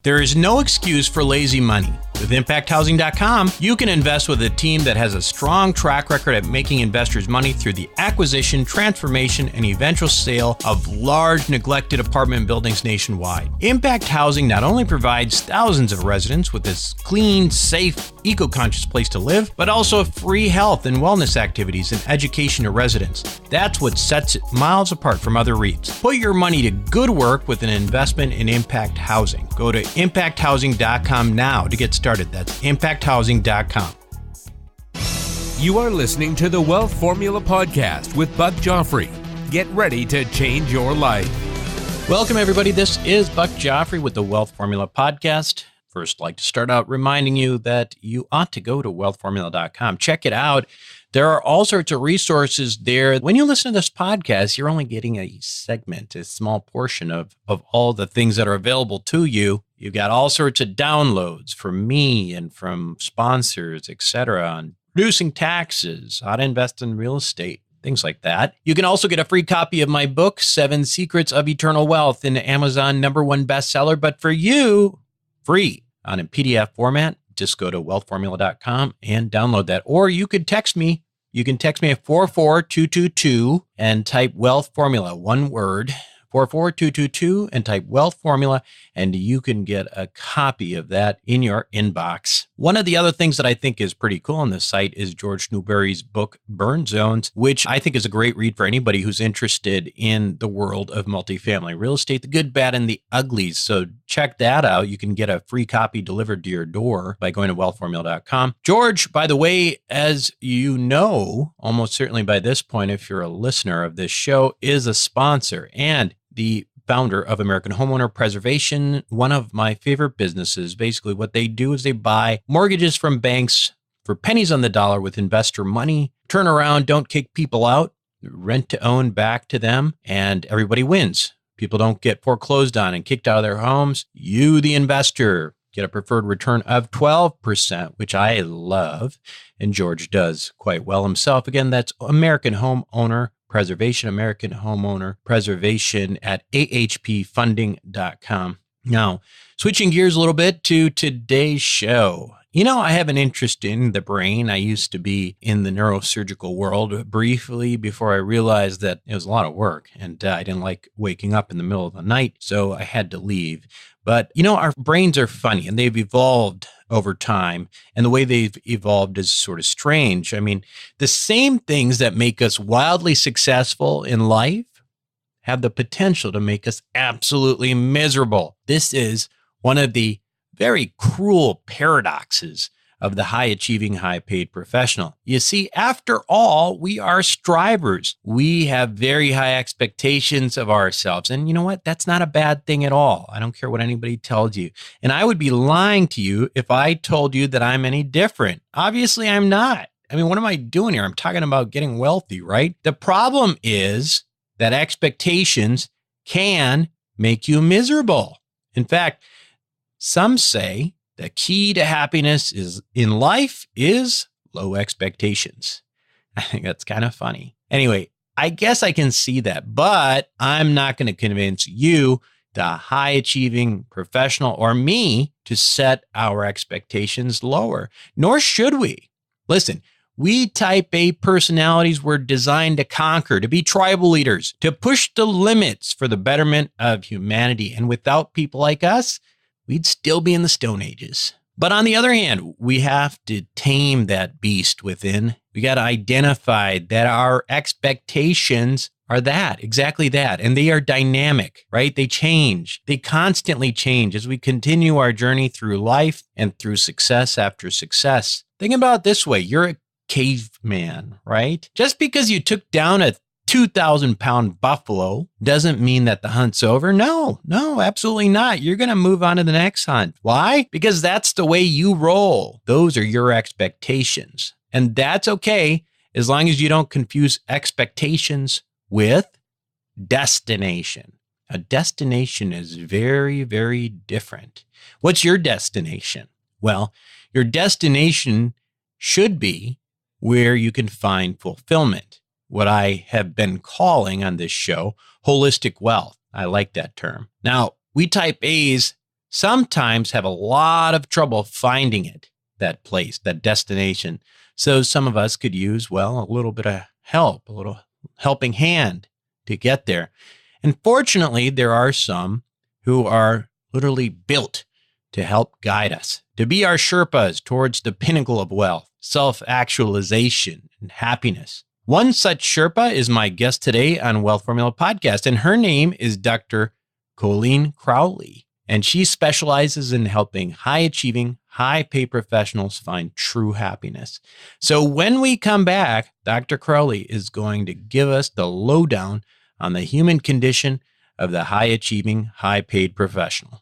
There is no excuse for lazy money. With ImpactHousing.com, you can invest with a team that has a strong track record at making investors money through the acquisition, transformation, and eventual sale of large neglected apartment buildings nationwide. Impact Housing not only provides thousands of residents with this clean, safe, eco-conscious place to live, but also free health and wellness activities and education to residents. That's what sets it miles apart from other REITs. Put your money to good work with an investment in Impact Housing. Go to ImpactHousing.com now to get started. That's ImpactHousing.com. You are listening to the Wealth Formula Podcast with Buck Joffrey. Get ready to change your life. Welcome, everybody. This is Buck Joffrey with the Wealth Formula Podcast. First, I'd like to start out reminding you that you ought to go to wealthformula.com. Check it out. There are all sorts of resources there. When you listen to this podcast, you're only getting a segment, a small portion of all the things that are available to you. You've got all sorts of downloads from me and from sponsors, etc., on reducing taxes, how to invest in real estate, things like that. You can also get a free copy of my book, 7 Secrets of Eternal Wealth, an Amazon #1 bestseller, but for you, free on a PDF format. Just go to wealthformula.com and download that. Or you could text me. You can text me at 44222 and type Wealth Formula, one word, 44222, and type Wealth Formula, and you can get a copy of that in your inbox. One of the other things that I think is pretty cool on this site is George Newbery's book, Burn Zones, which I think is a great read for anybody who's interested in the world of multifamily real estate, the good, bad, and the uglies. So check that out. You can get a free copy delivered to your door by going to wealthformula.com. George, by the way, as you know, almost certainly by this point, if you're a listener of this show, is a sponsor and the founder of American Homeowner Preservation, one of my favorite businesses. Basically, what they do is they buy mortgages from banks for pennies on the dollar with investor money, turn around, don't kick people out, rent to own back to them, and everybody wins. People don't get foreclosed on and kicked out of their homes. You, the investor, get a preferred return of 12%, which I love, and George does quite well himself. Again, that's American Homeowner Preservation, American Homeowner Preservation at ahpfunding.com. Now, switching gears a little bit to today's show. You know, I have an interest in the brain. I used to be in the neurosurgical world briefly before I realized that it was a lot of work and I didn't like waking up in the middle of the night, so I had to leave. But, you know, our brains are funny and they've evolved over time. And the way they've evolved is sort of strange. I mean, the same things that make us wildly successful in life have the potential to make us absolutely miserable. This is one of the very cruel paradoxes of the high-achieving, high-paid professional. You see, after all, we are strivers. We have very high expectations of ourselves. And you know what? That's not a bad thing at all. I don't care what anybody tells you. And I would be lying to you if I told you that I'm any different. Obviously, I'm not. I mean, what am I doing here? I'm talking about getting wealthy, right? The problem is that expectations can make you miserable. In fact, some say the key to happiness in life is low expectations. I think that's kind of funny. Anyway, I guess I can see that, but I'm not going to convince you, the high-achieving professional, or me to set our expectations lower, nor should we. Listen, we type A personalities were designed to conquer, to be tribal leaders, to push the limits for the betterment of humanity. And without people like us, we'd still be in the Stone Ages. But on the other hand, we have to tame that beast within. We got to identify that our expectations are that, exactly that. And they are dynamic, right? They change. They constantly change as we continue our journey through life and through success after success. Think about it this way. You're a caveman, right? Just because you took down a 2,000-pound buffalo doesn't mean that the hunt's over. No, absolutely not. You're going to move on to the next hunt. Why? Because that's the way you roll. Those are your expectations. And that's okay as long as you don't confuse expectations with destination. A destination is very, very different. What's your destination? Well, your destination should be where you can find fulfillment. What I have been calling on this show, holistic wealth. I like that term. Now, we type A's sometimes have a lot of trouble finding it, that place, that destination. So some of us could use, well, a little bit of help, a little helping hand to get there. And fortunately, there are some who are literally built to help guide us, to be our Sherpas towards the pinnacle of wealth, self-actualization, and happiness. One such Sherpa is my guest today on Wealth Formula Podcast, and her name is Dr. Colleen Crowley, and she specializes in helping high-achieving, high-paid professionals find true happiness. So when we come back, Dr. Crowley is going to give us the lowdown on the human condition of the high-achieving, high-paid professional.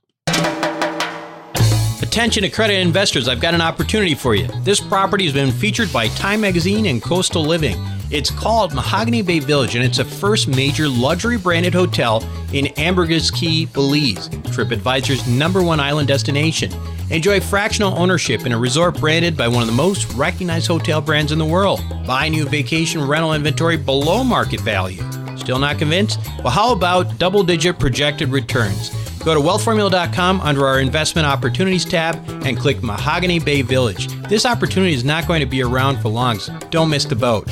Attention accredited investors, I've got an opportunity for you. This property has been featured by Time Magazine and Coastal Living. It's called Mahogany Bay Village, and it's a first major luxury branded hotel in Ambergris Caye, Belize, TripAdvisor's #1 island destination. Enjoy fractional ownership in a resort branded by one of the most recognized hotel brands in the world. Buy new vacation rental inventory below market value. Still not convinced? Well, how about double-digit projected returns? Go to wealthformula.com under our investment opportunities tab and click Mahogany Bay Village. This opportunity is not going to be around for long, so don't miss the boat.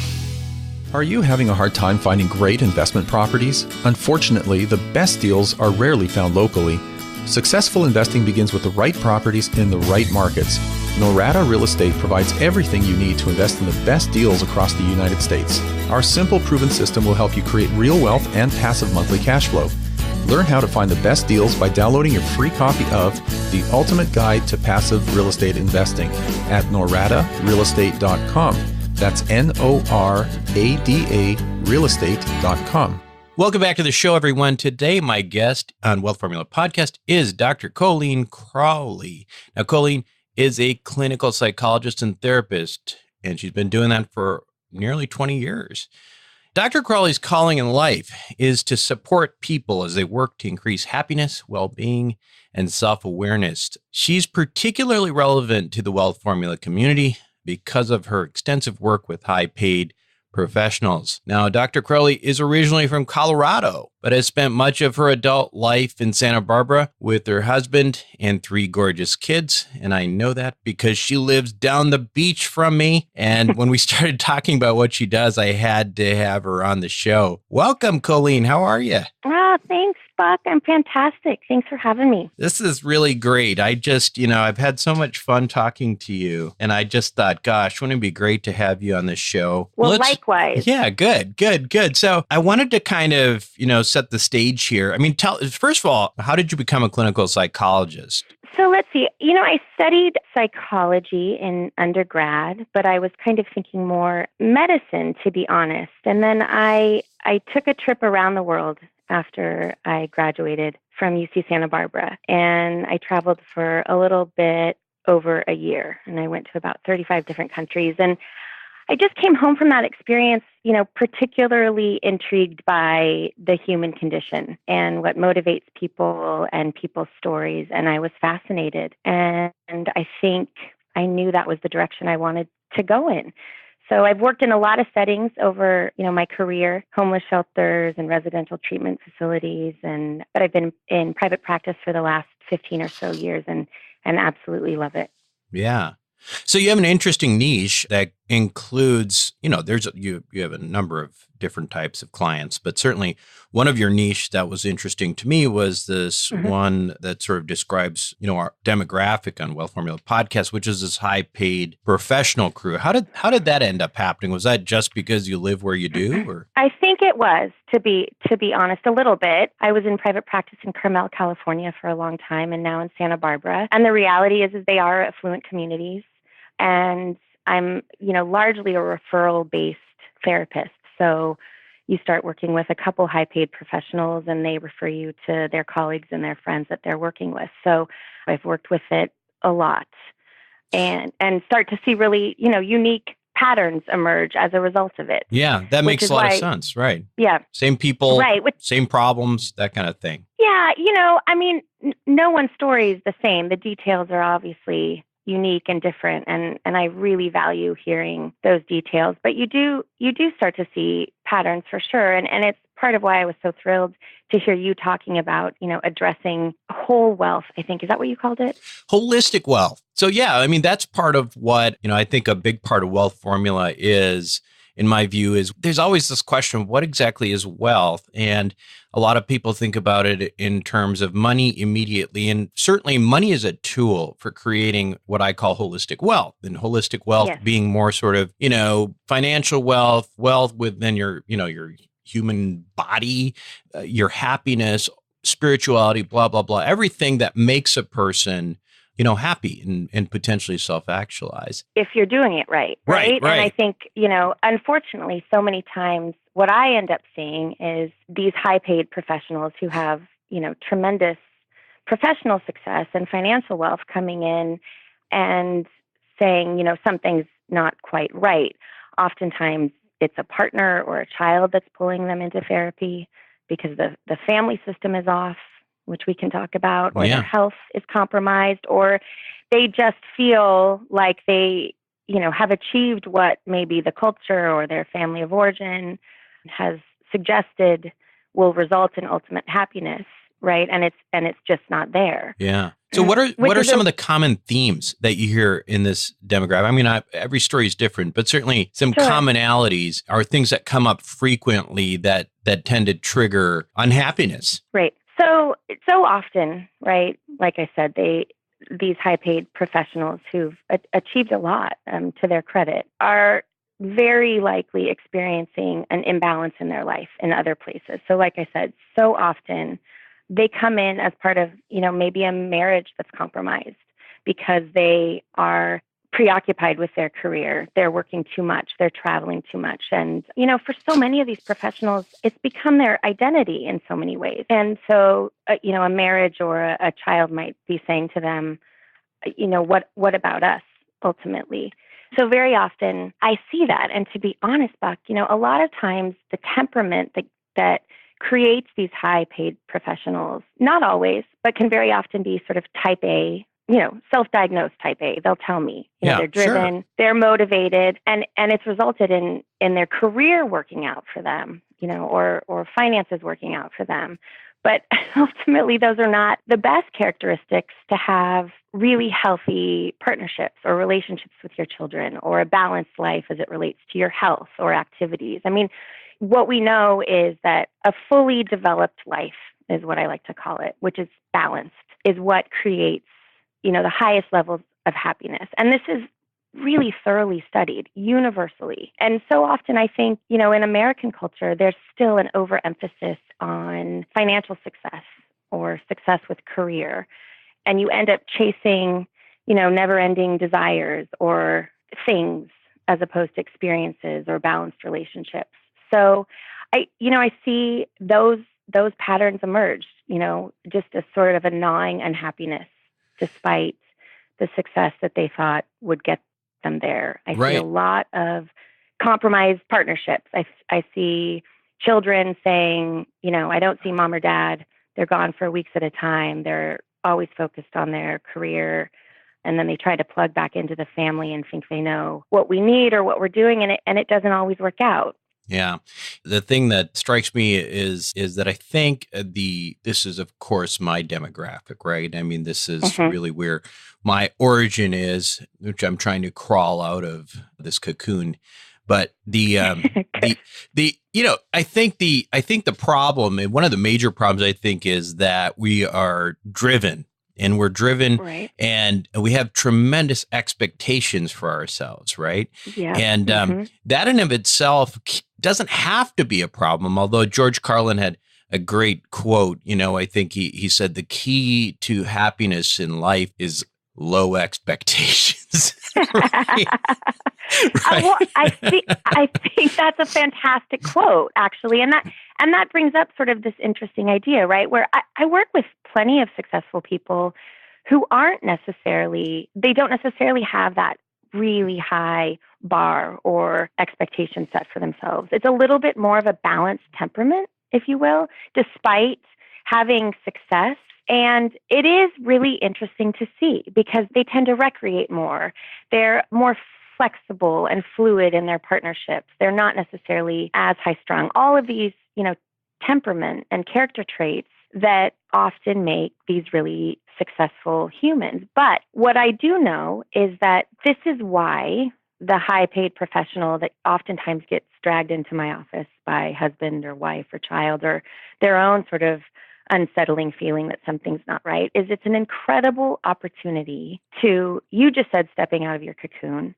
Are you having a hard time finding great investment properties? Unfortunately, the best deals are rarely found locally. Successful investing begins with the right properties in the right markets. Norada Real Estate provides everything you need to invest in the best deals across the United States. Our simple, proven system will help you create real wealth and passive monthly cash flow. Learn how to find the best deals by downloading your free copy of The Ultimate Guide to Passive Real Estate Investing at noradarealestate.com. That's NORADA realestate.com. Welcome back to the show, everyone. Today, my guest on Wealth Formula Podcast is Dr. Colleen Crowley. Now, Colleen is a clinical psychologist and therapist, and she's been doing that for nearly 20 years. Dr. Crowley's calling in life is to support people as they work to increase happiness, well-being, and self-awareness. She's particularly relevant to the Wealth Formula community because of her extensive work with high-paid professionals. Now, Dr. Crowley is originally from Colorado, but has spent much of her adult life in Santa Barbara with her husband and 3 gorgeous kids. And I know that because she lives down the beach from me. And when we started talking about what she does, I had to have her on the show. Welcome, Colleen. How are you? Oh, thanks, Buck. I'm fantastic. Thanks for having me. This is really great. I just, I've had so much fun talking to you. And I just thought, gosh, wouldn't it be great to have you on this show? Well, likewise. Yeah, good. So I wanted to kind of, set the stage here. I mean, first of all, how did you become a clinical psychologist? So let's see. I studied psychology in undergrad, but I was kind of thinking more medicine, to be honest. And then I took a trip around the world after I graduated from UC Santa Barbara. And I traveled for a little bit over a year. And I went to about 35 different countries. And I just came home from that experience, particularly intrigued by the human condition and what motivates people and people's stories. And I was fascinated. And I think I knew that was the direction I wanted to go in. So I've worked in a lot of settings over, my career, homeless shelters and residential treatment facilities. But I've been in private practice for the last 15 or so years and absolutely love it. Yeah. So you have an interesting niche that includes, you have a number of different types of clients, but certainly one of your niche that was interesting to me was this one that sort of describes, our demographic on Wealth Formula Podcast, which is this high-paid professional crew. How did that end up happening? Was that just because you live where you do, or? I think it was, to be honest, a little bit. I was in private practice in Carmel, California for a long time, and now in Santa Barbara. And the reality is they are affluent communities. And I'm, largely a referral-based therapist. So you start working with a couple high-paid professionals, and they refer you to their colleagues and their friends that they're working with. So I've worked with it a lot, and start to see really, unique patterns emerge as a result of it. Yeah, that makes a lot of sense, right? Yeah. Same people, right, same problems, that kind of thing. Yeah, no one's story is the same. The details are obviously unique and different, and I really value hearing those details. But you do start to see patterns for sure, and it's part of why I was so thrilled to hear you talking about, addressing whole wealth. I think, is that what you called it? Holistic wealth. So yeah, I mean, that's part of what, I think a big part of wealth formula is, in my view, is there's always this question of what exactly is wealth? And a lot of people think about it in terms of money immediately. And certainly money is a tool for creating what I call holistic wealth. And holistic wealth Yes. being more sort of, financial wealth within your human body, your happiness, spirituality, blah, blah, blah, everything that makes a person happy and potentially self-actualize. If you're doing it right. Right. And I think, unfortunately, so many times what I end up seeing is these high-paid professionals who have, tremendous professional success and financial wealth coming in and saying, something's not quite right. Oftentimes it's a partner or a child that's pulling them into therapy because the family system is off, which we can talk about, or their health is compromised, or they just feel like they, have achieved what maybe the culture or their family of origin has suggested will result in ultimate happiness, right? And it's just not there. Yeah. So what are some of the common themes that you hear in this demographic? I mean, every story is different, but certainly some commonalities are things that come up frequently that tend to trigger unhappiness. Right. So often, right, like I said, these high-paid professionals who've achieved a lot, to their credit, are very likely experiencing an imbalance in their life in other places. So like I said, so often they come in as part of, maybe a marriage that's compromised because they are preoccupied with their career. They're working too much. They're traveling too much. And, for so many of these professionals, it's become their identity in so many ways. And so, a marriage or a child might be saying to them, what about us ultimately? So very often I see that. And to be honest, Buck, a lot of times the temperament that creates these high-paid professionals, not always, but can very often be sort of type A, self-diagnosed type A. They'll tell me, they're driven, they're motivated, and it's resulted in their career working out for them, or finances working out for them. But ultimately, those are not the best characteristics to have really healthy partnerships or relationships with your children, or a balanced life as it relates to your health or activities. I mean, what we know is that a fully developed life is what I like to call it, which is balanced, is what creates, the highest levels of happiness. And this is really thoroughly studied universally. And so often I think, in American culture, there's still an overemphasis on financial success or success with career. And you end up chasing, never-ending desires or things as opposed to experiences or balanced relationships. So I see those patterns emerge, just as sort of a gnawing unhappiness despite the success that they thought would get them there. I see a lot of compromised partnerships. I see children saying, I don't see mom or dad. They're gone for weeks at a time. They're always focused on their career. And then they try to plug back into the family and think they know what we need or what we're doing. And it doesn't always work out. Yeah. The thing that strikes me is that I think this is, of course, my demographic, right? I mean, this is really where my origin is, which I'm trying to crawl out of this cocoon. But I think the problem, and one of the major problems I think, is that we are driven. And we're driven, and we have tremendous expectations for ourselves, right? Yeah. And that in of itself doesn't have to be a problem. Although George Carlin had a great quote, I think he said the key to happiness in life is low expectations. Right? Well, I think that's a fantastic quote, actually, and that brings up sort of this interesting idea, right? Where I work with plenty of successful people who don't necessarily have that really high bar or expectation set for themselves. It's a little bit more of a balanced temperament, if you will, despite having success And it is really interesting to see because they tend to recreate more. They're more flexible and fluid in their partnerships. They're not necessarily as high strung. All of these, temperament and character traits that often make these really successful humans. But what I do know is that this is why the high paid professional that oftentimes gets dragged into my office by husband or wife or child or their own sort of unsettling feeling that something's not right is it's an incredible opportunity to, you just said stepping out of your cocoon,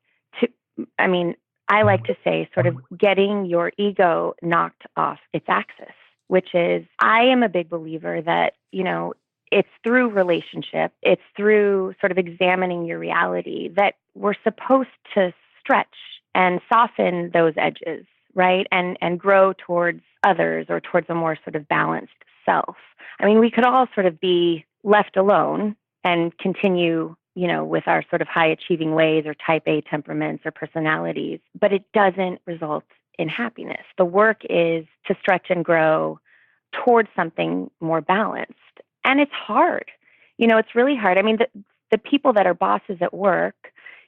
I like to say sort of getting your ego knocked off its axis, which is, I am a big believer that, it's through relationship, it's through sort of examining your reality that we're supposed to stretch and soften those edges, right? And grow towards others or towards a more sort of balanced self. We could all sort of be left alone and continue with our sort of high achieving ways or type A temperaments or personalities, but it doesn't result in happiness. The work is to stretch and grow towards something more balanced. And it's hard. It's really hard. The people that are bosses at work,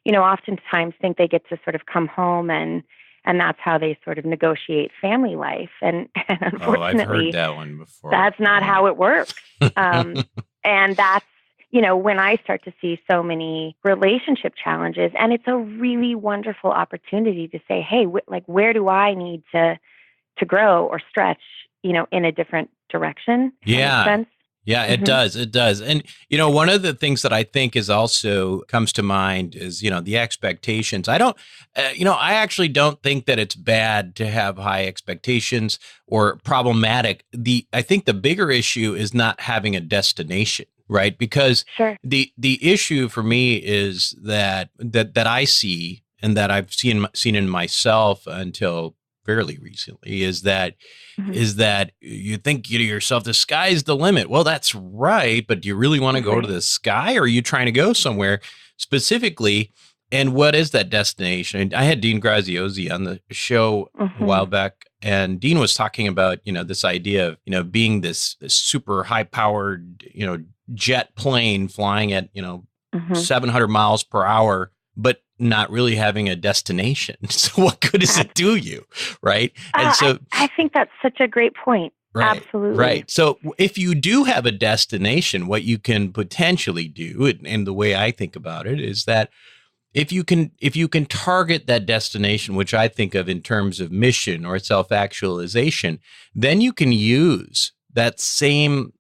oftentimes think they get to sort of come home and that's how they sort of negotiate family life. And unfortunately, I've heard that one before. That's not how it works. And that's, when I start to see so many relationship challenges, and it's a really wonderful opportunity to say, hey, where do I need to grow or stretch, in a different direction? Yeah. Yeah, it does. It does. And, one of the things that I think is also comes to mind is, the expectations. I actually don't think that it's bad to have high expectations or problematic. I think the bigger issue is not having a destination, right? Because sure. the issue for me is that I see and that I've seen in myself until fairly recently is that you think to yourself, the sky's the limit. Well, that's right. But do you really want to go to the sky, or are you trying to go somewhere specifically? And what is that destination? I had Dean Graziosi on the show a while back, and Dean was talking about, this idea of, being this super high powered, jet plane flying at, 700 miles per hour, but not really having a destination. So what good does it do you? Right. And so I think that's such a great point. Right, absolutely. Right. So if you do have a destination, what you can potentially do, and the way I think about it is that if you can target that destination, which I think of in terms of mission or self-actualization, then you can use that same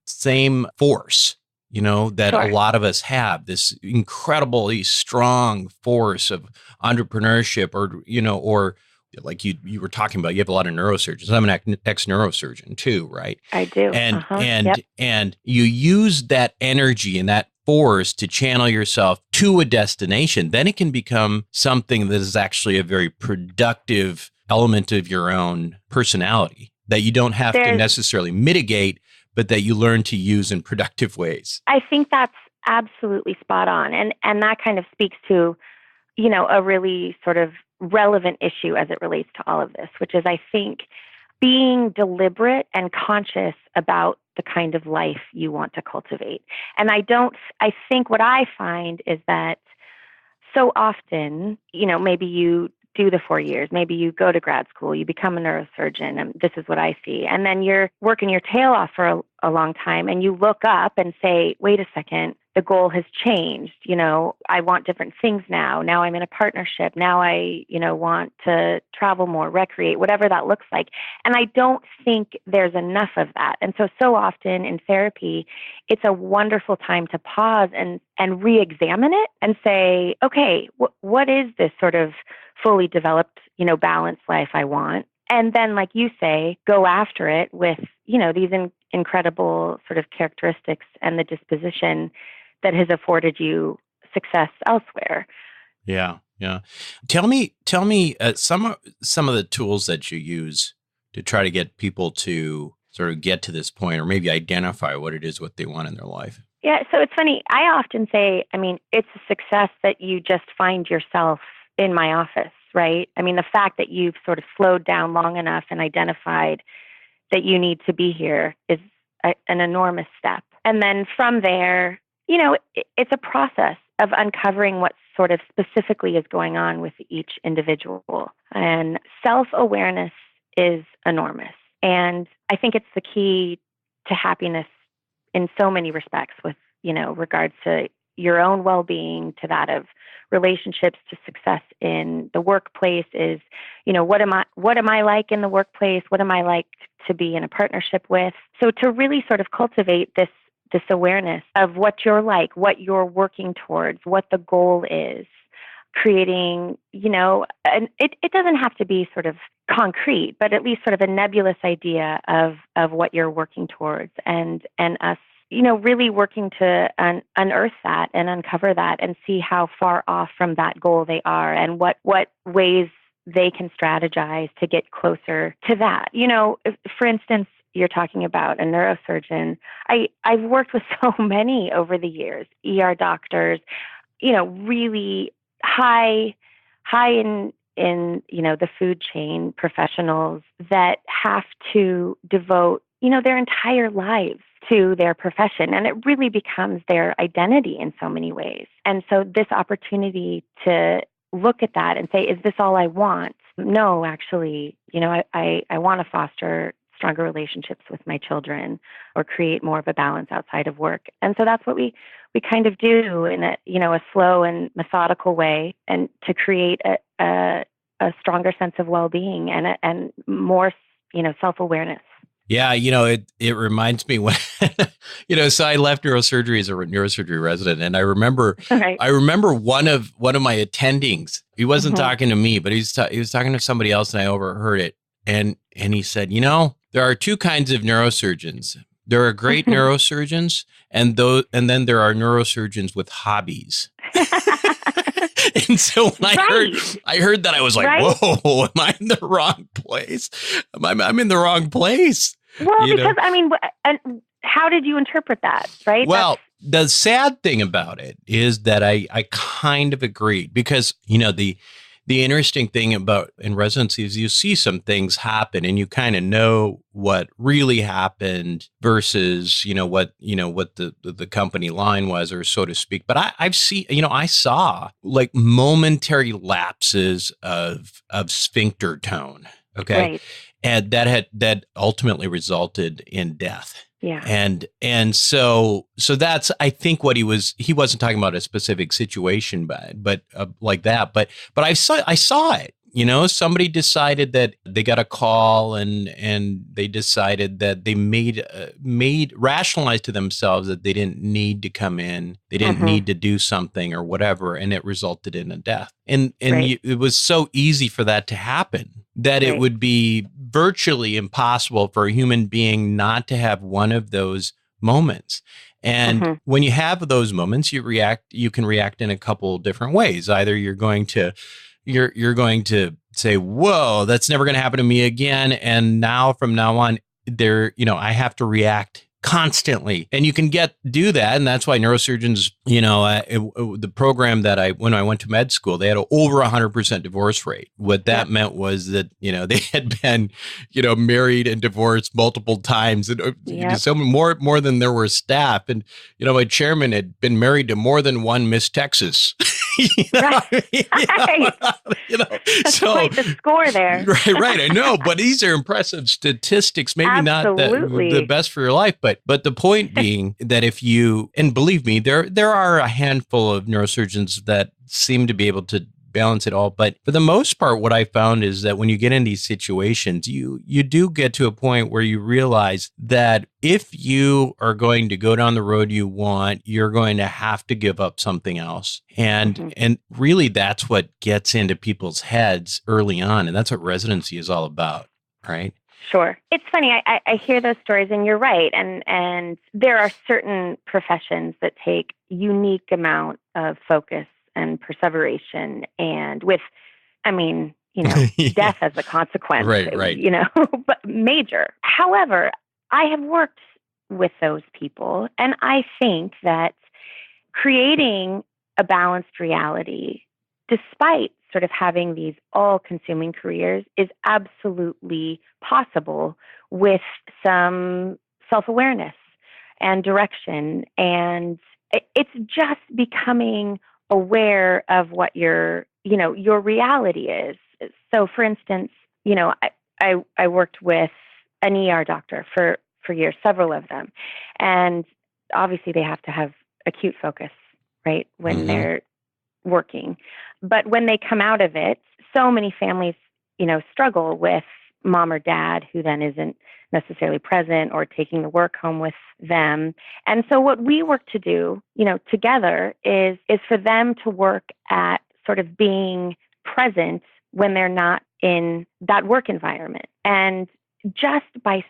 force, that sure. a lot of us have, this incredibly strong force of entrepreneurship or like you were talking about, you have a lot of neurosurgeons. I'm an ex-neurosurgeon too, right? I do. And you use that energy and that force to channel yourself to a destination, then it can become something that is actually a very productive element of your own personality that you don't have to necessarily mitigate, but that you learn to use in productive ways. I think that's absolutely spot on. And that kind of speaks to, a really sort of relevant issue as it relates to all of this, which is, I think, being deliberate and conscious about the kind of life you want to cultivate. And I think what I find is that so often, maybe you do the 4 years, maybe you go to grad school, you become a neurosurgeon, and this is what I see. And then you're working your tail off for a long time, and you look up and say, wait a second, the goal has changed. I want different things now. Now I'm in a partnership. Now I, want to travel more, recreate, whatever that looks like. And I don't think there's enough of that. And so often in therapy, it's a wonderful time to pause and re-examine it and say, okay, what is this sort of fully developed, balanced life I want? And then, like you say, go after it with, these incredible sort of characteristics and the disposition that has afforded you success elsewhere. Yeah. Yeah. Tell me some of the tools that you use to try to get people to sort of get to this point, or maybe identify what it is, what they want in their life. Yeah. So it's funny. I often say, it's a success that you just find yourself in my office, right? The fact that you've sort of slowed down long enough and identified that you need to be here is an enormous step. And then from there, it's a process of uncovering what sort of specifically is going on with each individual. And self-awareness is enormous. And I think it's the key to happiness in so many respects with, regards to your own well-being, to that of relationships, to success in the workplace is, what am I like in the workplace? What am I like to be in a partnership with? So to really sort of cultivate this awareness of what you're like, what you're working towards, what the goal is, creating, and it doesn't have to be sort of concrete, but at least sort of a nebulous idea of what you're working towards, and us, really working to unearth that and uncover that and see how far off from that goal they are, and what ways they can strategize to get closer to that. For instance, you're talking about a neurosurgeon. I've worked with so many over the years, ER doctors, really high in the food chain professionals that have to devote, their entire lives to their profession. And it really becomes their identity in so many ways. And so this opportunity to look at that and say, is this all I want? No, actually, I want to foster stronger relationships with my children, or create more of a balance outside of work. And so that's what we kind of do in a slow and methodical way, and to create a stronger sense of well-being and more, self-awareness. Yeah, it reminds me when, so I left neurosurgery as a neurosurgery resident, and I remember one of my attendings. He wasn't talking to me, but he was talking to somebody else, and I overheard it. And he said, there are two kinds of neurosurgeons. There are great neurosurgeons, and then there are neurosurgeons with hobbies. And so when I heard that, I was like, whoa, am I in the wrong place? I'm in the wrong place. Well, because and how did you interpret that? Right. Well, the sad thing about it is that I kind of agreed, because, the interesting thing about in residency is you see some things happen and you kind of know what really happened versus, what the company line was, or so to speak. But I saw like momentary lapses of sphincter tone. Okay. Right. And that ultimately resulted in death. Yeah. And so that's, I think, what he wasn't talking about a specific situation, but like that, but I saw it, somebody decided that they got a call and they decided that they rationalized to themselves that they didn't need to come in. They didn't need to do something or whatever. And it resulted in a death. And it was so easy for that to happen that it would be virtually impossible for a human being not to have one of those moments. And when you have those moments, you can react in a couple different ways. Either you're going to say, whoa, that's never going to happen to me again. And from now on, I have to react constantly. And you can do that. And that's why neurosurgeons, the program that when I went to med school, they had an over 100% divorce rate. What that meant was that, they had been, married and divorced multiple times, and so more than there were staff. And, my chairman had been married to more than one Miss Texas. Right. So quite the score there. Right. I know, but these are impressive statistics. Maybe Absolutely. not the best for your life, but the point being that and believe me, there are a handful of neurosurgeons that seem to be able to balance it all. But for the most part, what I found is that when you get in these situations, you do get to a point where you realize that if you are going to go down the road you want, you're going to have to give up something else. And really, that's what gets into people's heads early on. And that's what residency is all about, right? Sure. It's funny. I hear those stories, and you're right. And there are certain professions that take unique amount of focus and perseveration, and death as a consequence, right. But major. However, I have worked with those people, and I think that creating a balanced reality, despite sort of having these all-consuming careers, is absolutely possible with some self-awareness and direction. And it's just becoming aware of what your reality is. So for instance, I worked with an ER doctor for years, several of them. And obviously they have to have acute focus, right, when they're working. But when they come out of it, so many families, struggle with mom or dad who then isn't necessarily present or taking the work home with them. And so what we work to do, together is for them to work at sort of being present when they're not in that work environment. And just by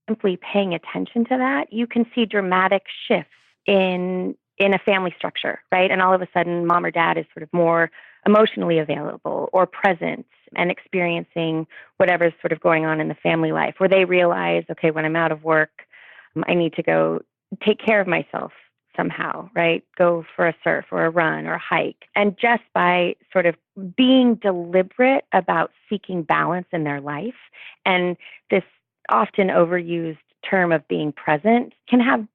simply paying attention to that, you can see dramatic shifts in a family structure, right? And all of a sudden, mom or dad is sort of more emotionally available or present and experiencing whatever's sort of going on in the family life, where they realize, okay, when I'm out of work, I need to go take care of myself somehow, right? Go for a surf or a run or a hike. And just by sort of being deliberate about seeking balance in their life, and this often overused term of being present can have,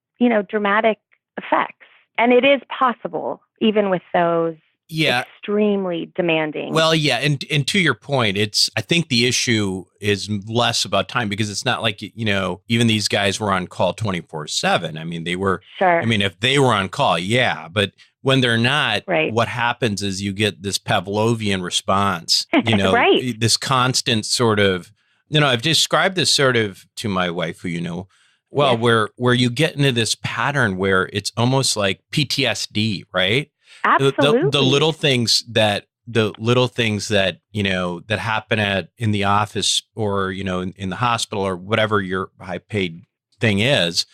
dramatic effects. And it is possible, even with those extremely demanding. Well, yeah. And to your point, I think the issue is less about time, because it's not like, even these guys were on call 24/7. I mean, they were, sure. I mean, if they were on call, yeah, but when they're not, right. What happens is you get this Pavlovian response, right. This constant sort of, I've described this sort of to my wife, who, well, yes. where you get into this pattern where it's almost like PTSD, right? Absolutely. The little things that that happen in the office or in the hospital or whatever your high paid thing is,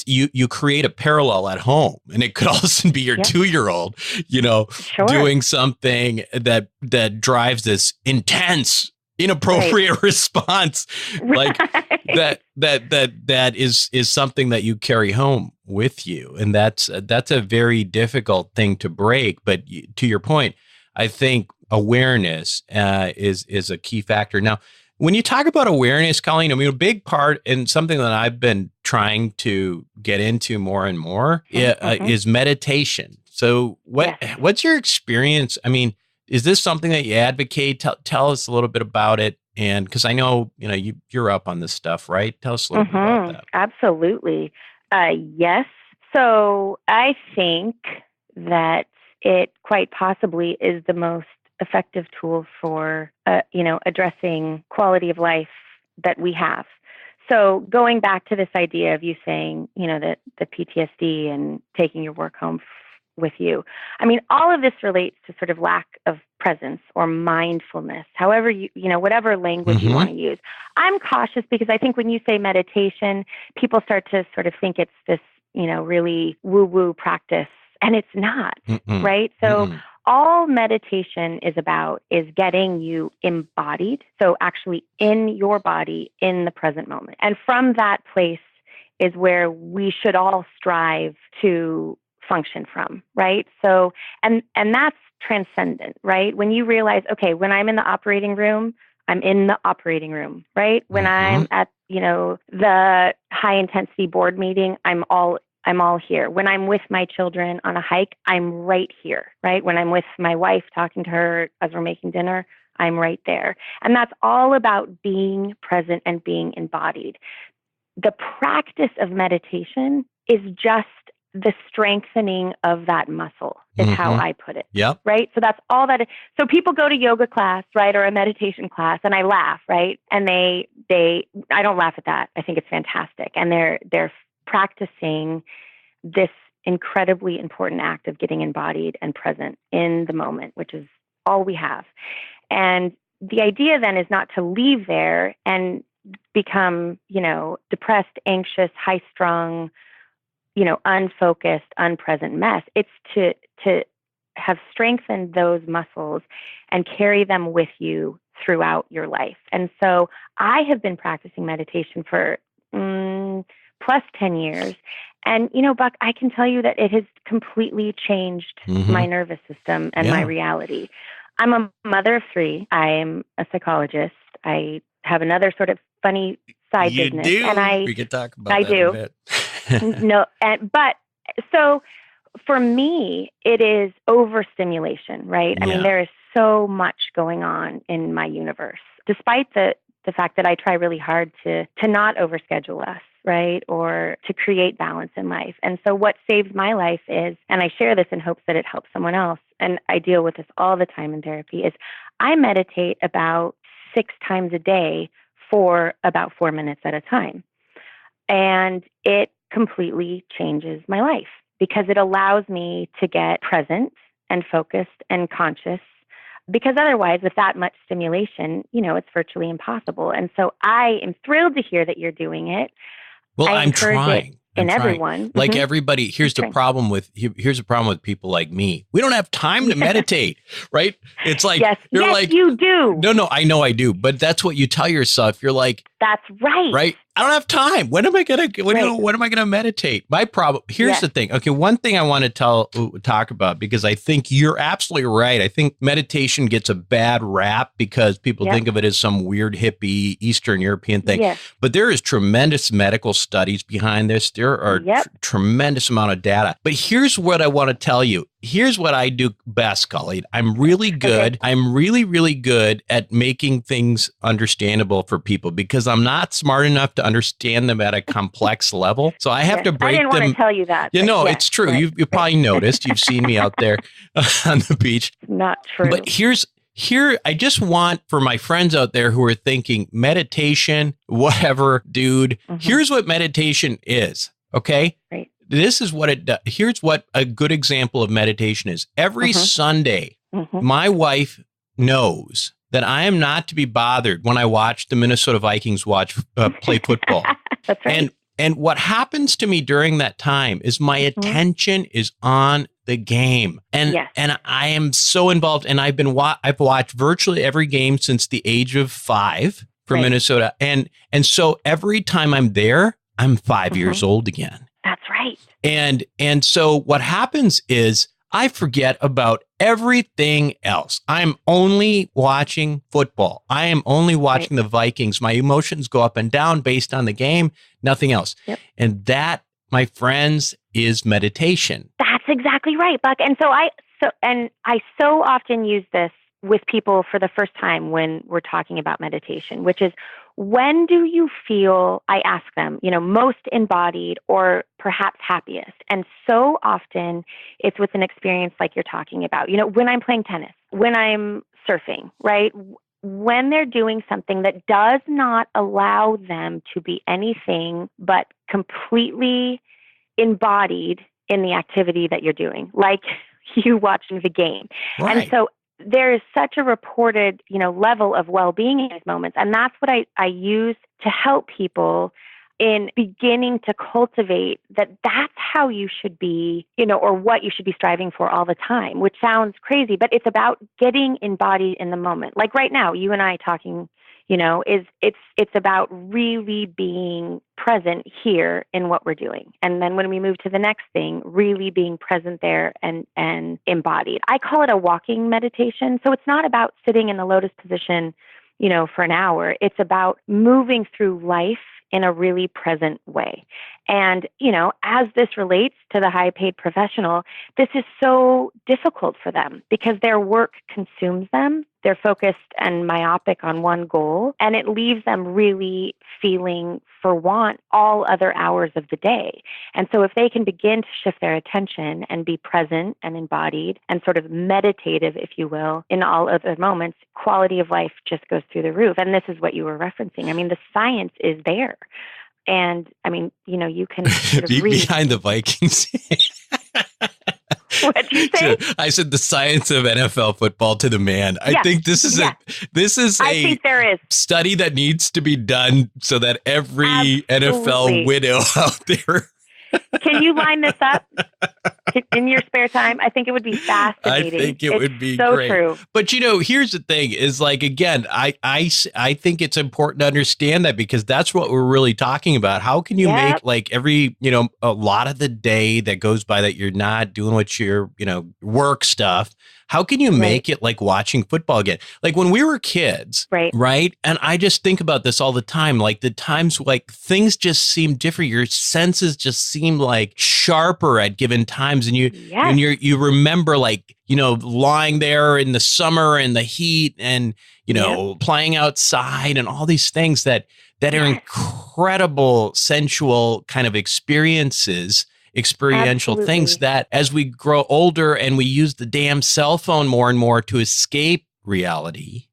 you create a parallel at home, and it could also be your 2-year-old, sure. doing something that drives this intense, inappropriate right. response, like right. that is something that you carry home with you, and that's a very difficult thing to break. But to your point, I think awareness is a key factor. Now, when you talk about awareness, Colleen, I mean, a big part, and something that I've been trying to get into more and more is meditation. So what's your experience? I mean, is this something that you advocate? Tell us a little bit about it. And because I know, you're up on this stuff, right? Tell us a little bit about that. Absolutely. Yes. So I think that it quite possibly is the most effective tool for, addressing quality of life that we have. So going back to this idea of you saying, that the PTSD and taking your work home with you. I mean, all of this relates to sort of lack of presence or mindfulness, however whatever language you want to use. I'm cautious because I think when you say meditation, people start to sort of think it's this, really woo-woo practice, and it's not, right? So all meditation is about is getting you embodied. So actually in your body, in the present moment. And from that place is where we should all strive to function from, right? So, and that's transcendent, right? When you realize, okay, when I'm in the operating room, I'm in the operating room, right? When I'm at, the high intensity board meeting, I'm all here. When I'm with my children on a hike, I'm right here, right? When I'm with my wife talking to her as we're making dinner, I'm right there. And that's all about being present and being embodied. The practice of meditation is just the strengthening of that muscle is how I put it. Yep. Right. So that's all that is. So people go to yoga class, right, or a meditation class, and I laugh, right? And I don't laugh at that. I think it's fantastic. And they're practicing this incredibly important act of getting embodied and present in the moment, which is all we have. And the idea then is not to leave there and become, depressed, anxious, high-strung, unfocused, unpresent mess. It's to have strengthened those muscles and carry them with you throughout your life. And so I have been practicing meditation for plus 10 years. And, Buck, I can tell you that it has completely changed my nervous system and my reality. I'm a mother of 3. I'm a psychologist. I have another sort of funny side business. You do? And we could talk about that in a bit. No, but so for me, it is overstimulation, right? I mean, there is so much going on in my universe, despite the fact that I try really hard to not overschedule us, right? Or to create balance in life. And so what saves my life is, and I share this in hopes that it helps someone else, and I deal with this all the time in therapy, is I meditate about 6 times a day for about 4 minutes at a time. And it completely changes my life because it allows me to get present and focused and conscious, because otherwise with that much stimulation, it's virtually impossible. And so I am thrilled to hear that you're doing it. Well, I'm trying. In everyone. Like everybody, here's the problem with people like me. We don't have time to meditate, right? It's like, yes, you do. No, I know I do. But that's what you tell yourself. You're like, that's right. Right. I don't have time. When am I going to meditate? My problem. Here's the thing. Okay. One thing I want to talk about, because I think you're absolutely right. I think meditation gets a bad rap because people think of it as some weird hippie Eastern European thing. Yes. But there is tremendous medical studies behind this. There are tremendous amount of data. But here's what I want to tell you. Here's what I do best, Colleen. I'm really good. Okay. I'm really, really good at making things understandable for people because I'm not smart enough to understand them at a complex level. So I have to break them. I didn't want to tell you that. It's true. Right. You probably noticed. You've seen me out there on the beach. Not true. But I just want for my friends out there who are thinking meditation, whatever, dude, here's what meditation is. Okay. Right. This is what it does. Here's what a good example of meditation is. Every Sunday, my wife knows that I am not to be bothered when I watch the Minnesota Vikings play football. That's right. And what happens to me during that time is my attention is on the game. And I am so involved. And I've watched virtually every game since the age of 5 for Minnesota. And so every time I'm there, I'm 5 years old again. That's right. And so what happens is I forget about everything else. I'm only watching football. I am only watching the Vikings. My emotions go up and down based on the game, nothing else. Yep. And that, my friends, is meditation. That's exactly right, Buck. And so I so often use this with people for the first time when we're talking about meditation, which is, when do you feel, I ask them, most embodied or perhaps happiest? And so often it's with an experience like you're talking about, when I'm playing tennis, when I'm surfing, right? When they're doing something that does not allow them to be anything but completely embodied in the activity that you're doing, like you watching the game. Right. And so there is such a reported, level of well-being in these moments. And that's what I use to help people in beginning to cultivate that's how you should be, or what you should be striving for all the time, which sounds crazy, but it's about getting embodied in the moment. Like right now, you and I talking, it's about really being present here in what we're doing. And then when we move to the next thing, really being present there and embodied. I call it a walking meditation. So it's not about sitting in the lotus position, for an hour. It's about moving through life in a really present way. And, as this relates to the high-paid professional, this is so difficult for them because their work consumes them. They're focused and myopic on one goal, and it leaves them really feeling for want all other hours of the day. And so if they can begin to shift their attention and be present and embodied and sort of meditative, if you will, in all other moments, quality of life just goes through the roof. And this is what you were referencing. I mean, the science is there. And I mean, you can sort of read behind the Vikings. What'd you say? I said the science of NFL football to the man. I think this is a think there is study that needs to be done so that every NFL widow out there. Can you line this up in your spare time? I think it would be fascinating. I think it would be so great. True. But here's the thing: is like again, I think it's important to understand that because that's what we're really talking about. How can you make like every a lot of the day that goes by that you're not doing what your work stuff? how can you make it like watching football again? Like when we were kids, right? And I just think about this all the time. Like the times like things just seem different. Your senses just seem like sharper at given times. And you remember like, you know, lying there in the summer and the heat and, you know, playing outside and all these things that are incredible sensual kind of experiential things that as we grow older and we use the damn cell phone more and more to escape reality.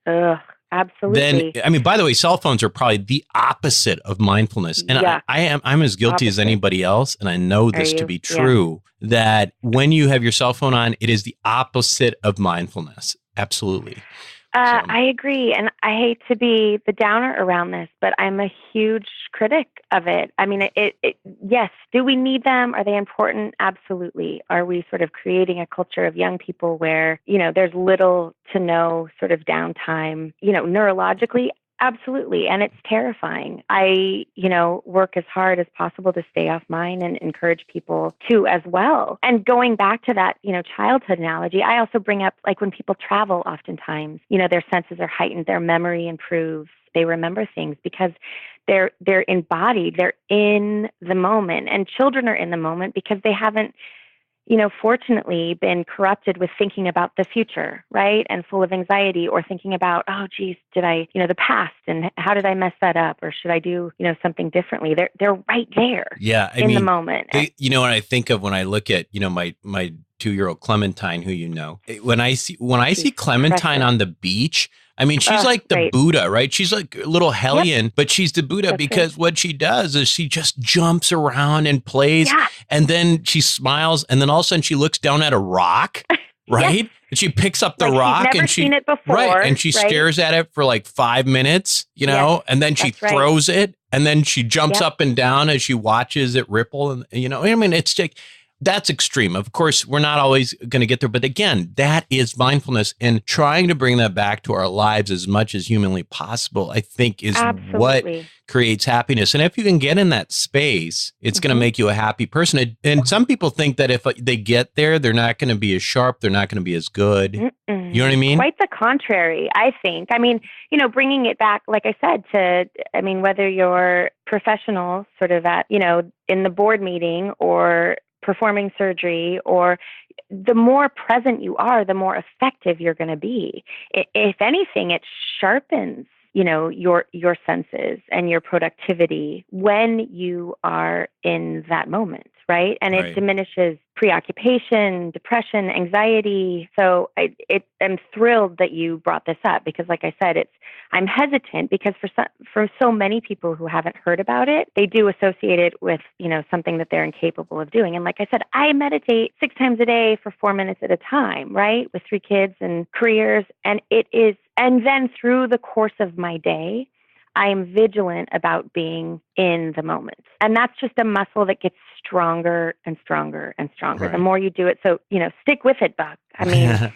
Absolutely. Then, I mean, by the way, cell phones are probably the opposite of mindfulness. And I'm as guilty as anybody else. And I know this to be true, that when you have your cell phone on, it is the opposite of mindfulness. Absolutely. I agree. And I hate to be the downer around this, but I'm a huge critic of it. I mean, yes. Do we need them? Are they important? Absolutely. Are we sort of creating a culture of young people where, you know, there's little to no sort of downtime, you know, neurologically? Absolutely. And it's terrifying. I, you know, work as hard as possible to stay off mine and encourage people to as well. And going back to that, you know, childhood analogy, I also bring up like when people travel oftentimes, you know, their senses are heightened, their memory improves, they remember things because they're embodied, they're in the moment. And children are in the moment because they haven't, you know, fortunately been corrupted with thinking about the future, right? And full of anxiety or thinking about, oh, geez, did I, you know, the past and how did I mess that up? Or should I do, you know, something differently? They're right there in the moment. You know, what I think of when I look at, you know, my 2-year-old Clementine, who you know, when I see Clementine on the beach, I mean, she's like the Buddha, right? She's like a little hellion, but she's the Buddha because what she does is she just jumps around and plays and then she smiles and then all of a sudden she looks down at a rock, right? And she picks up the rock she's never seen it before, and she stares at it for like 5 minutes, you know, and then she throws it and then she jumps up and down as she watches it ripple. And, you know, I mean, it's like, that's extreme. Of course, we're not always going to get there. But again, that is mindfulness, and trying to bring that back to our lives as much as humanly possible, I think is what creates happiness. And if you can get in that space, it's going to make you a happy person. And some people think that if they get there, they're not going to be as sharp. They're not going to be as good. You know what I mean? Quite the contrary, I think. I mean, you know, bringing it back, like I said, I mean, whether you're professional sort of at, you know, in the board meeting or performing surgery, or the more present you are, the more effective you're going to be. If anything, it sharpens, you know, your senses and your productivity when you are in that moment, right? And it diminishes preoccupation, depression, anxiety. So I'm thrilled that you brought this up because, like I said, I'm hesitant because for so many people who haven't heard about it, they do associate it with, you know, something that they're incapable of doing. And like I said, I meditate 6 times a day for 4 minutes at a time, right? With 3 kids and careers. And then through the course of my day, I am vigilant about being in the moment. And that's just a muscle that gets stronger and stronger and stronger the more you do it. So, you know, stick with it, Buck. I mean,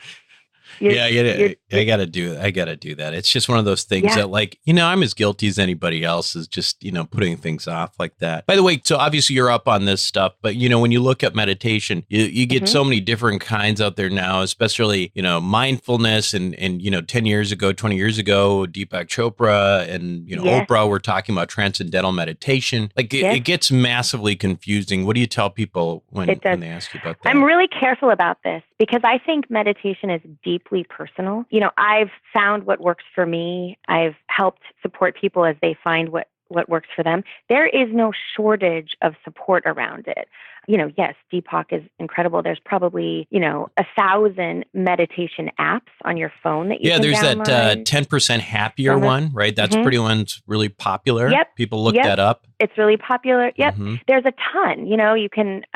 I got to do it. I got to do that. It's just one of those things that, like, you know, I'm as guilty as anybody else is just, you know, putting things off like that. By the way, so obviously you're up on this stuff, but, you know, when you look at meditation, you get so many different kinds out there now, especially, you know, mindfulness and, you know, 10 years ago, 20 years ago, Deepak Chopra and, you know, Oprah were talking about transcendental meditation. Like it gets massively confusing. What do you tell people when they ask you about that? I'm really careful about this because I think meditation is deeply personal. You know, I've found what works for me. I've helped support people as they find what works for them. There is no shortage of support around it. You know, yes, Deepak is incredible. There's probably, you know, 1,000 meditation apps on your phone that you can there's download. That 10% happier one, right? That's pretty one's really popular. People look that up. It's really popular. There's a ton, you know, you can,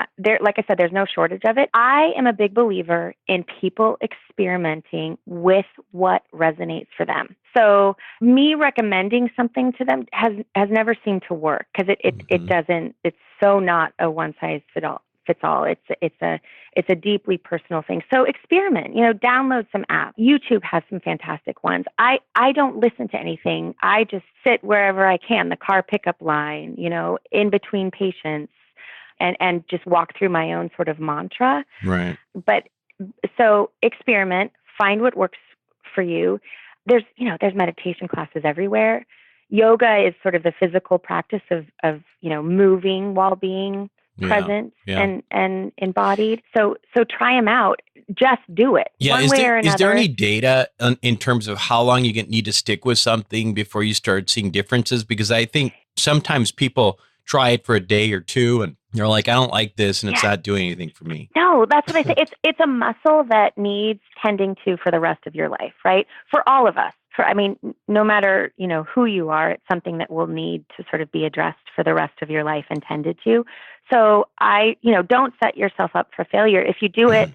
like I said, there's no shortage of it. I am a big believer in people experimenting with what resonates for them. So me recommending something to them has never seemed to work because it doesn't, it's so not a one size fits all. It's a deeply personal thing. So experiment, you know, download some apps. YouTube has some fantastic ones. I don't listen to anything. I just sit wherever I can, the car pickup line, you know, in between patients and just walk through my own sort of mantra. Right. But So experiment, find what works for you. There's meditation classes everywhere. Yoga is sort of the physical practice of moving while being present and embodied. So try them out. Just do it. Yeah. One way or another. Is there any data in terms of how long you need to stick with something before you start seeing differences? Because I think sometimes people try it for a day or two and they're like, I don't like this and it's not doing anything for me. No, that's what I say. It's a muscle that needs tending to for the rest of your life, right? For all of us. No matter, who you are, it's something that will need to sort of be addressed for the rest of your life and tended to. So don't set yourself up for failure. If you do it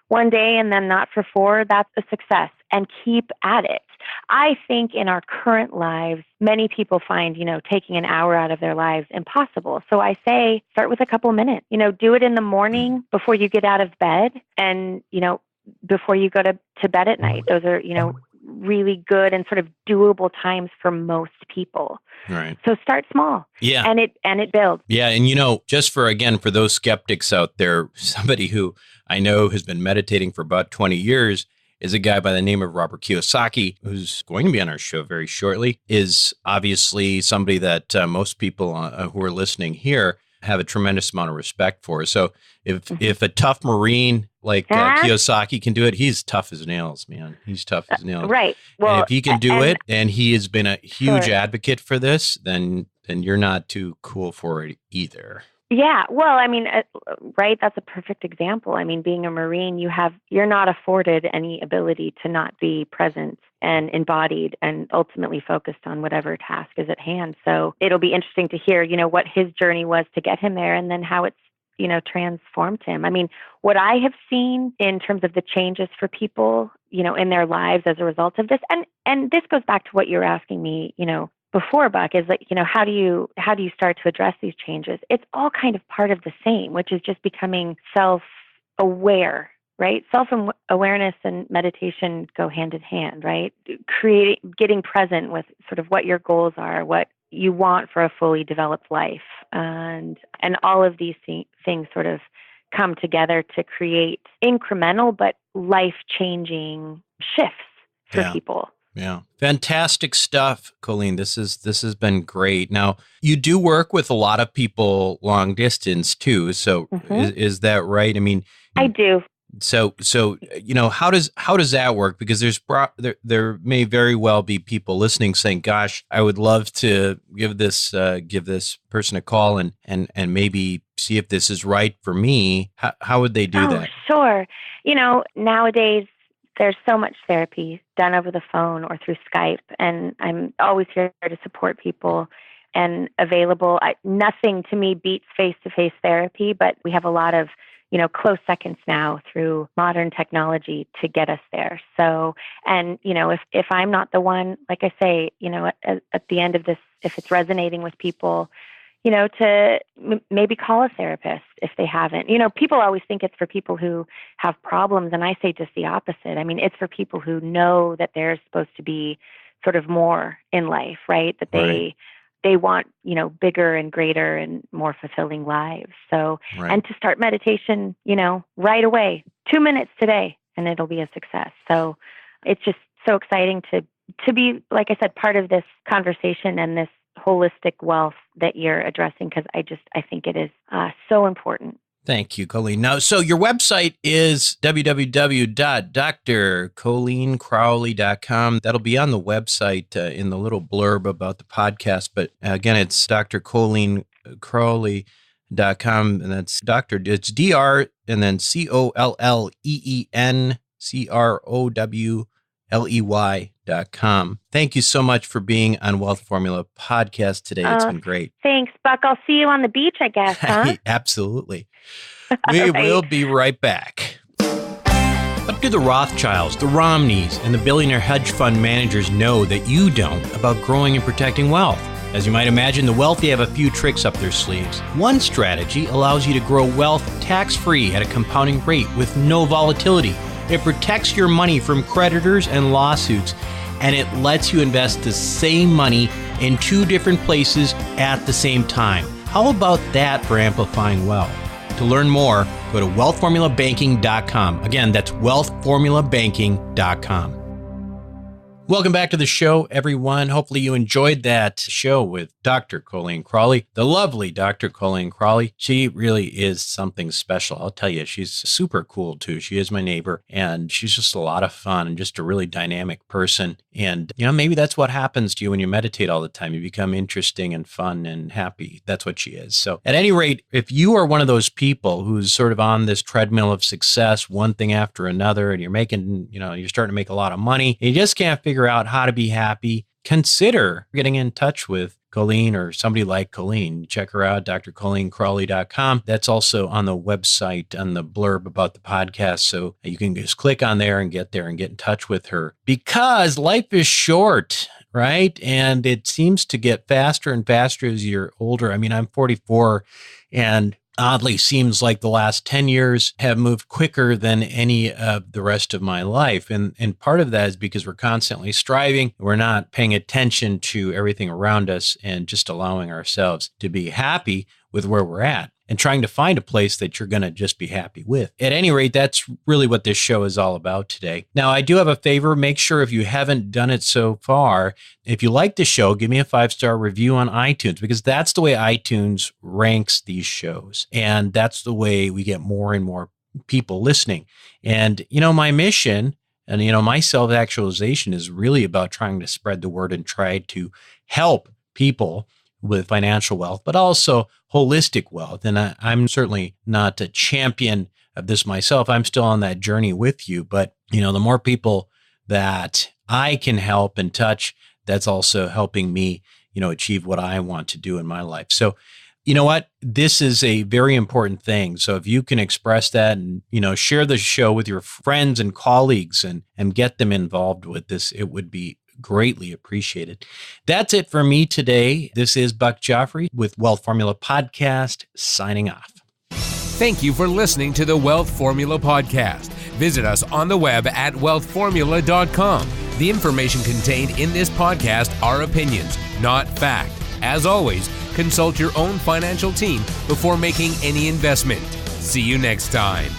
one day and then not for 4, that's a success, and keep at it. I think in our current lives, many people find, taking an hour out of their lives impossible. So I say, start with a couple minutes, do it in the morning before you get out of bed and, before you go to bed at night. Those are, really good and sort of doable times for most people. Right. So start small. Yeah. And it builds. Yeah. And, just for those skeptics out there, somebody who I know has been meditating for about 20 years is a guy by the name of Robert Kiyosaki, who's going to be on our show very shortly, is obviously somebody that most people who are listening here have a tremendous amount of respect for. So if a tough Marine like Kiyosaki can do it, he's tough as nails, man. He's tough as nails. Right. Well, and if he can do it, and he has been a huge advocate for this, then you're not too cool for it either. Yeah. Well, right. That's a perfect example. Being a Marine, you're not afforded any ability to not be present and embodied and ultimately focused on whatever task is at hand. So it'll be interesting to hear, what his journey was to get him there and then how it's, transformed him. What I have seen in terms of the changes for people, in their lives as a result of this, and this goes back to what you were asking me, before, Buck, is like, how do you start to address these changes? It's all kind of part of the same, which is just becoming self-aware, right? Self-awareness and meditation go hand in hand, right? Getting present with sort of what your goals are, what you want for a fully developed life. And all of these things sort of come together to create incremental but life-changing shifts for people. Yeah. Fantastic stuff, Colleen. This has been great. Now, you do work with a lot of people long distance too. So is that right? I do. So how does that work? Because there may very well be people listening saying, "Gosh, I would love to give this person a call and maybe see if this is right for me." How would they do that? Sure. Nowadays there's so much therapy done over the phone or through Skype, and I'm always here to support people and available. Nothing to me beats face-to-face therapy, but we have a lot of close seconds now through modern technology to get us there. So, and, if I'm not the one, like I say, at the end of this, if it's resonating with people, to maybe call a therapist if they haven't. People always think it's for people who have problems, and I say just the opposite. It's for people who know that there's supposed to be sort of more in life, right? That they want, bigger and greater and more fulfilling lives. So, and to start meditation, right away, 2 minutes today, and it'll be a success. So it's just so exciting to be, like I said, part of this conversation and this holistic wealth that you're addressing, because I think it is so important. Thank you, Colleen. Now, so your website is www.drcolleencrowley.com. That'll be on the website in the little blurb about the podcast. But again, it's drcolleencrowley.com, and that's Dr. It's DR and then COLLENCROWLEY.com. Thank you so much for being on Wealth Formula Podcast today. It's been great. Thanks, Buck. I'll see you on the beach, I guess, huh? Absolutely. We will be right back. What do the Rothschilds, the Romneys, and the billionaire hedge fund managers know that you don't about growing and protecting wealth? As you might imagine, the wealthy have a few tricks up their sleeves. One strategy allows you to grow wealth tax-free at a compounding rate with no volatility. It protects your money from creditors and lawsuits, and it lets you invest the same money in 2 different places at the same time. How about that for amplifying wealth? To learn more, Go to wealthformulabanking.com. Again, that's wealthformulabanking.com. Welcome back to the show, everyone. Hopefully you enjoyed that show with Dr. Colleen Crowley, the lovely Dr. Colleen Crowley. She really is something special. I'll tell you, she's super cool too. She is my neighbor, and she's just a lot of fun and just a really dynamic person. And, maybe that's what happens to you when you meditate all the time. You become interesting and fun and happy. That's what she is. So at any rate, if you are one of those people who's sort of on this treadmill of success, one thing after another, and you're making, you're starting to make a lot of money, and you just can't figure out how to be happy, consider getting in touch with Colleen or somebody like Colleen. Check her out, drcolleencrowley.com. That's also on the website, on the blurb about the podcast. So you can just click on there and get in touch with her, because life is short, right? And it seems to get faster and faster as you're older. I mean, I'm 44, and oddly seems like the last 10 years have moved quicker than any of the rest of my life. And part of that is because we're constantly striving. We're not paying attention to everything around us and just allowing ourselves to be happy with where we're at and trying to find a place that you're going to just be happy with. At any rate, that's really what this show is all about today. Now, I do have a favor. Make sure, if you haven't done it so far, if you like the show, give me a 5-star review on iTunes, because that's the way iTunes ranks these shows. And that's the way we get more and more people listening. And, my mission and, my self-actualization is really about trying to spread the word and try to help people with financial wealth, but also holistic wealth. And I'm certainly not a champion of this myself. I'm still on that journey with you. But, the more people that I can help and touch, that's also helping me, achieve what I want to do in my life. So, you know what? This is a very important thing. So if you can express that and, share the show with your friends and colleagues and get them involved with this, it would be greatly appreciated. That's it for me today. This is Buck Joffrey with Wealth Formula Podcast, signing off. Thank you for listening to the Wealth Formula Podcast. Visit us on the web at wealthformula.com. The information contained in this podcast are opinions, not fact. As always, consult your own financial team before making any investment. See you next time.